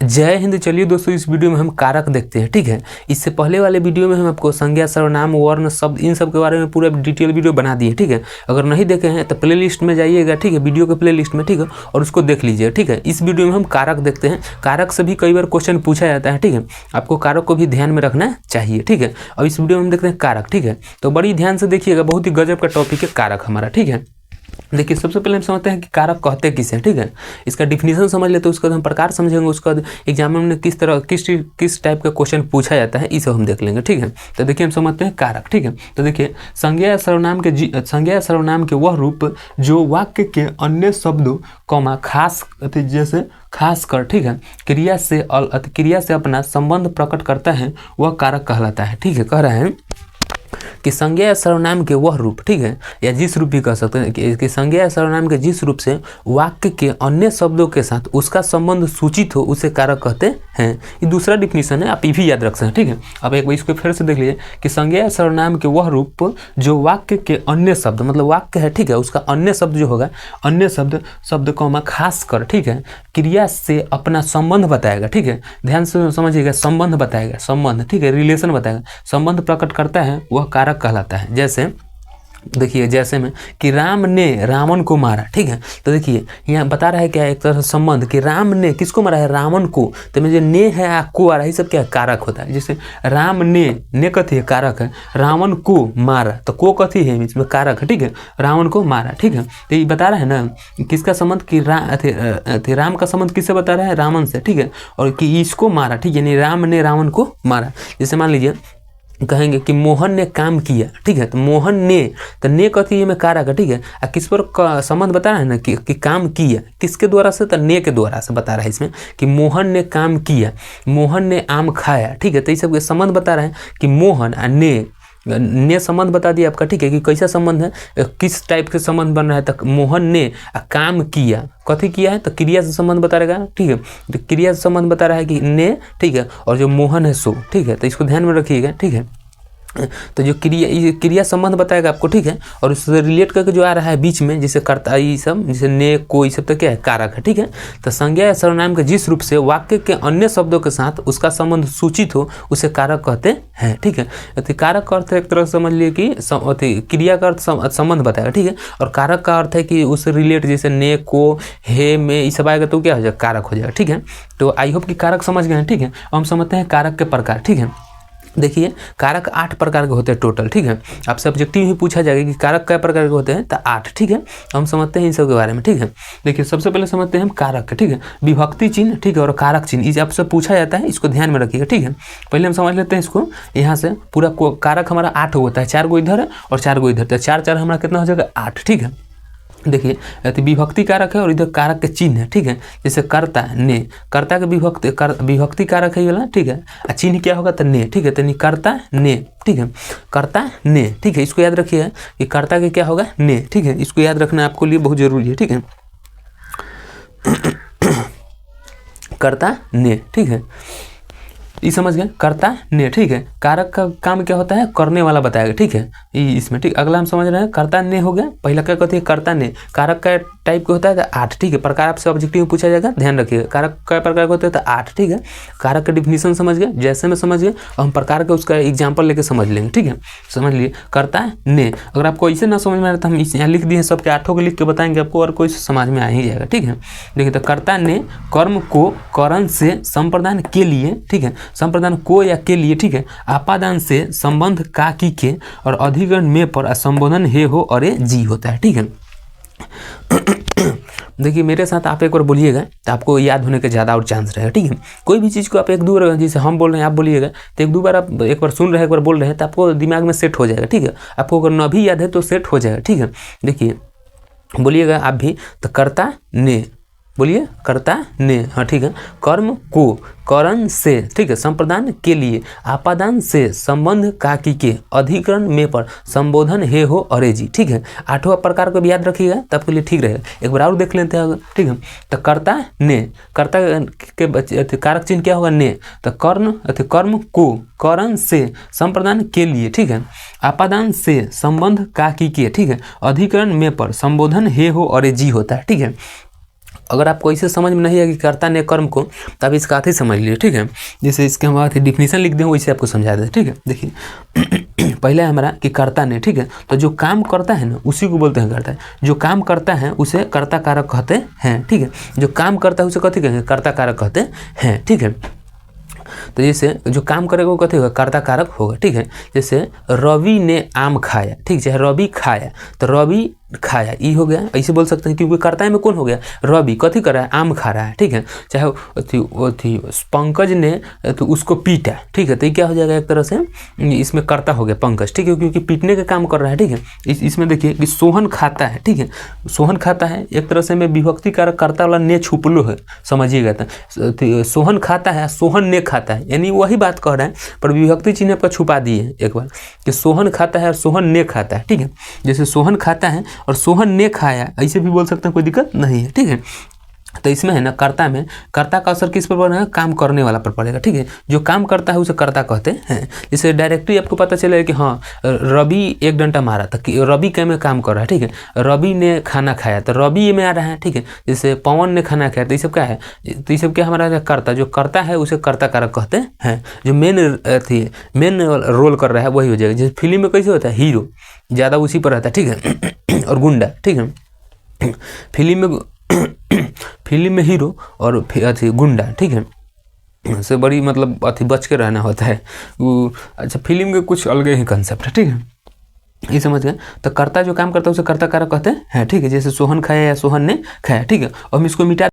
जय हिंद। चलिए दोस्तों, इस वीडियो में हम कारक देखते हैं। ठीक है, इससे पहले वाले वीडियो में हम आपको संज्ञा, सर्वनाम, वर्ण, शब्द, इन सब के बारे में पूरा डिटेल वीडियो बना दिए। ठीक है, अगर नहीं देखे हैं तो प्लेलिस्ट में जाइएगा। ठीक है, वीडियो के प्लेलिस्ट में। ठीक है, और उसको देख लीजिए। ठीक है, इस वीडियो में हम कारक देखते हैं। कारक से भी कई बार क्वेश्चन पूछा जाता है। ठीक है, आपको कारक को भी ध्यान में रखना चाहिए। ठीक है, अब इस वीडियो में हम देखते हैं कारक। ठीक है, तो बड़ी ध्यान से देखिएगा, बहुत ही गजब का टॉपिक है कारक हमारा। ठीक है, देखिए सबसे पहले हम समझते हैं कि कारक कहते किसे। ठीक है, इसका डिफिनीशन समझ लेते हैं, उसका हम प्रकार समझेंगे, उसका एग्जाम में किस तरह किस टाइप का क्वेश्चन पूछा जाता है, ये सब हम देख लेंगे। ठीक है, तो देखिए हम समझते हैं कारक। ठीक है, तो देखिए संज्ञा या सर्वनाम के वह रूप जो वाक्य के अन्य शब्दों कॉमा खास जैसे खास कर, ठीक है, क्रिया से अपना संबंध प्रकट करता है, वह कारक कहलाता है। ठीक है, कह रहा है कि संज्ञा या सर्वनाम के वह रूप, ठीक है, या जिस रूप भी कह सकते हैं कि संज्ञा या सर्वनाम के जिस रूप से वाक्य के अन्य शब्दों के साथ उसका संबंध सूचित हो, उसे कारक कहते हैं। ये दूसरा डिफिनीशन है, आप ये भी याद रख सकते हैं। ठीक है, अब एक बार इसको फिर से देख लीजिए कि संज्ञा या सर्वनाम के वह रूप जो वाक्य के अन्य शब्द, मतलब वाक्य है, ठीक है, उसका अन्य शब्द जो होगा, अन्य शब्द कॉमा खास कर, ठीक है, क्रिया से अपना संबंध बताएगा। ठीक है, ध्यान से समझिएगा, संबंध बताएगा, संबंध, ठीक है, रिलेशन बताएगा, संबंध प्रकट करता है, वह कारक कहलाता है। जैसे देखिए, जैसे में कि राम ने रावण को मारा। ठीक है, तो देखिए यहाँ बता रहा है क्या, एक तरह से संबंध कि राम ने किसको मारा है, रावण को। तो में जो ने है आ को आ रहा है, ये सब क्या कारक होता है। जैसे राम ने कथी है, कारक है, रावण को मारा तो को कथी है, इसमें कारक है। ठीक है, रावण को मारा। ठीक है, तो ये बता रहा है ना किसका संबंध, कि राम का संबंध किससे बता रहा है, रावण से। ठीक है, और कि इसको मारा। ठीक है, यानी राम ने रावण को मारा। जैसे मान लीजिए कहेंगे कि मोहन ने काम किया। ठीक है, तो मोहन ने, तो ने कथी में कारक है। ठीक है, किस पर संबंध बता रहा है ना कि काम किया, किसके द्वारा से, तो ने के द्वारा से बता रहा है इसमें कि मोहन ने काम किया, मोहन ने आम खाया। ठीक है, तो ये सब के संबंध बता रहा है कि मोहन और ने संबंध बता दिया आपका। ठीक है, कि कैसा संबंध है, किस टाइप के संबंध बन रहा है। तो मोहन ने काम किया, कथी किया है, तो क्रिया से संबंध बता रहेगा। ठीक है, तो क्रिया से संबंध बता रहा है कि ने, ठीक है, और जो मोहन है सो। ठीक है, तो इसको ध्यान में रखिएगा। ठीक है, तो जो क्रिया संबंध बताएगा आपको। ठीक है, और उससे रिलेट करके जो आ रहा है बीच में, जैसे कर्ता, ये सब जैसे ने को, ये सब तो क्या है, कारक है। ठीक है, तो संज्ञा या सर्वनाम के जिस रूप से वाक्य के अन्य शब्दों के साथ उसका संबंध सूचित हो, उसे कारक कहते हैं। ठीक है, तो कारक का अर्थ एक तरह से समझ लिए कि क्रिया का अर्थ संबंध बताएगा। ठीक है, और कारक का अर्थ है कि उससे रिलेट, जैसे ने को हे में ये सब आएगा तो क्या हो जाएगा, कारक हो जाएगा। ठीक है, तो आई होप कि कारक समझ गए हैं। ठीक है, अब हम समझते हैं कारक के प्रकार। ठीक है, देखिए कारक 8 प्रकार के होते हैं टोटल। ठीक है, आपसे ऑब्जेक्टिव ही पूछा जाएगा कि कारक कई प्रकार के होते हैं, तो 8। ठीक है, हम समझते हैं इन सब के बारे में। ठीक है, देखिए सबसे पहले समझते हैं हम कारक। ठीक है, विभक्ति चिन्ह, ठीक है, और कारक चिन्ह, इसे आपसे पूछा जाता है, इसको ध्यान में रखिएगा। ठीक है, पहले हम समझ लेते हैं इसको। यहाँ से पूरा कारक हमारा 8 होता है, 4 गो इधर है और 4 गो इधर, तो 4 हमारा कितना हो जाएगा, 8। ठीक है, देखिए तो विभक्ति कारक है और इधर कारक के चिन्ह है। ठीक है, जैसे कर्ता ने, कर्ता के विभक्ति कारक है ये वाला। ठीक है, चिन्ह क्या होगा, तो ने। ठीक है, तो कर्ता ने। ठीक है, कर्ता ने। ठीक है, इसको याद रखिए कि कर्ता के क्या होगा, ने। ठीक है, इसको याद रखना आपको लिए बहुत जरूरी है। ठीक है, कर्ता ने। ठीक है, ये समझ गए, कर्ता ने। ठीक है, कारक का काम क्या होता है, करने वाला बताएगा। ठीक है, इसमें। ठीक, अगला हम समझ रहे हैं, कर्ता ने हो गया, पहला क्या कहते हैं, कर्ता ने। कारक का टाइप का होता है तो 8। ठीक है, प्रकार आपसे ऑब्जेक्टिव में पूछा जाएगा, ध्यान रखिएगा। कारक कई प्रकार के होते हैं तो 8। ठीक है, कारक का डिफिनीशन समझ गए, जैसे में समझ गए, और हम प्रकार का उसका एग्जाम्पल लेके समझ लेंगे। ठीक है, समझ लिए, कर्ता ने। अगर आपको ऐसे ना समझ में आ रहा तो हम यहाँ लिख दिए, सबके 8 को लिख के बताएंगे आपको, और कोई समझ में आ ही जाएगा। ठीक है, देखिए तो कर्ता ने कर्म को करण से संप्रदान के लिए, ठीक है, संप्रदान को या के लिए, ठीक है, आपादान से संबंध का की के, और अधिकरण में पर संबोधन हे हो अरे जी होता है। ठीक है, देखिए मेरे साथ आप एक बार बोलिएगा तो आपको याद होने के ज़्यादा और चांस रहेगा। ठीक है, कोई भी चीज़ को आप एक दो बार, जैसे हम बोल रहे हैं आप बोलिएगा, तो एक दो बार आप एक बार सुन रहे हैं, एक बार बोल रहे हैं, तो आपको दिमाग में सेट हो जाएगा। ठीक है, आपको अगर न भी याद है तो सेट हो जाएगा। ठीक है, देखिए बोलिएगा आप भी, तो कर्ता ने, बोलिए कर्ता ने। हाँ ठीक है, कर्म को करण से, ठीक है, संप्रदान के लिए, आपादान से संबंध का की के, अधिकरण में पर संबोधन हे हो अरे जी। ठीक है, 8वां प्रकार को भी याद रखिएगा, तब के लिए ठीक रहेगा। एक बार और देख लेते हैं। ठीक है, तो कर्ता ने, कर्ता के कारक चिन्ह क्या होगा, ने। तो कर्म को करण से संप्रदान के लिए, ठीक है, आपादान से संबंध का की के, ठीक है, अधिकरण में पर संबोधन हे हो अरे जी होता है। ठीक है, अगर आपको ऐसे समझ में नहीं है कि कर्ता ने कर्म को, तो आप इसका अर्थ ही समझ लीजिए, ठीक है। जैसे इसके हम डिफिनीशन लिख दें वैसे आपको समझा दें, ठीक है। देखिए पहला है हमारा कि कर्ता ने, ठीक है। तो जो काम करता है ना उसी को बोलते हैं कर्ता। जो काम करता है उसे कर्ता कारक कहते हैं, ठीक है। जो काम करता है उसे कथी कहेंगे, कर्ता कारक कहते हैं, ठीक है। तो जैसे जो काम करेगा वो कथी होगा, कर्ता कारक होगा, ठीक है। जैसे रवि ने आम खाया, ठीक है, रवि खाया, तो रवि खाया ये हो गया, ऐसे बोल सकते हैं, क्योंकि कर्ता में कौन हो गया, रवि कथी कर रहा है, आम खा रहा है, ठीक है। चाहे पंकज ने तो उसको पीटा, ठीक है, तो ये क्या हो जाएगा, एक तरह से इसमें कर्ता हो गया पंकज, ठीक है, क्योंकि पीटने का काम कर रहा है, ठीक है। इसमें देखिए कि सोहन खाता है, ठीक है, सोहन खाता है एक तरह से में विभक्ति कारक कर्ता वाला ने छुप लो है, समझिएगा। तो सोहन खाता है, सोहन ने खाता है, यानी वही बात कह रहा है, पर विभक्ति चिन्ह पर छुपा दिए एक बार कि सोहन खाता है और सोहन ने खाता है, ठीक है। जैसे सोहन खाता है और सोहन ने खाया, ऐसे भी बोल सकते हैं, कोई दिक्कत नहीं है, ठीक है। तो इसमें है ना कर्ता में, कर्ता का असर किस पर पड़ेगा, काम करने वाला पर पड़ेगा, ठीक है। जो काम करता है उसे कर्ता कहते हैं। जैसे डायरेक्टली आपको पता चलेगा कि हाँ रवि 1 डंडा मारा था, कि रवि क्या में काम कर रहा है, ठीक है। रवि ने खाना खाया, तो रवि ये में आ रहा है, ठीक है। जैसे पवन ने खाना खाया, तो ये सब क्या है, तो ये सब क्या हमारा कर्ता, जो कर्ता है उसे कर्ता कारक कहते हैं। जो मेन रोल कर रहा है वही हो जाएगा। जैसे फिल्म में कैसे होता है, हीरो ज़्यादा उसी पर रहता है, ठीक है, और गुंडा, ठीक है। फिल्म में हीरो और अथी गुंडा, ठीक है, से बड़ी मतलब अथी बच के रहना होता है वो। अच्छा फिल्म के कुछ अलग ही कंसेप्ट है, ठीक है, ये समझ गए। तो कर्ता जो काम करता है उसे कर्ता कारक कहते हैं, ठीक है। जैसे सोहन खाया या सोहन ने खाया, ठीक है। और हम इसको मिटा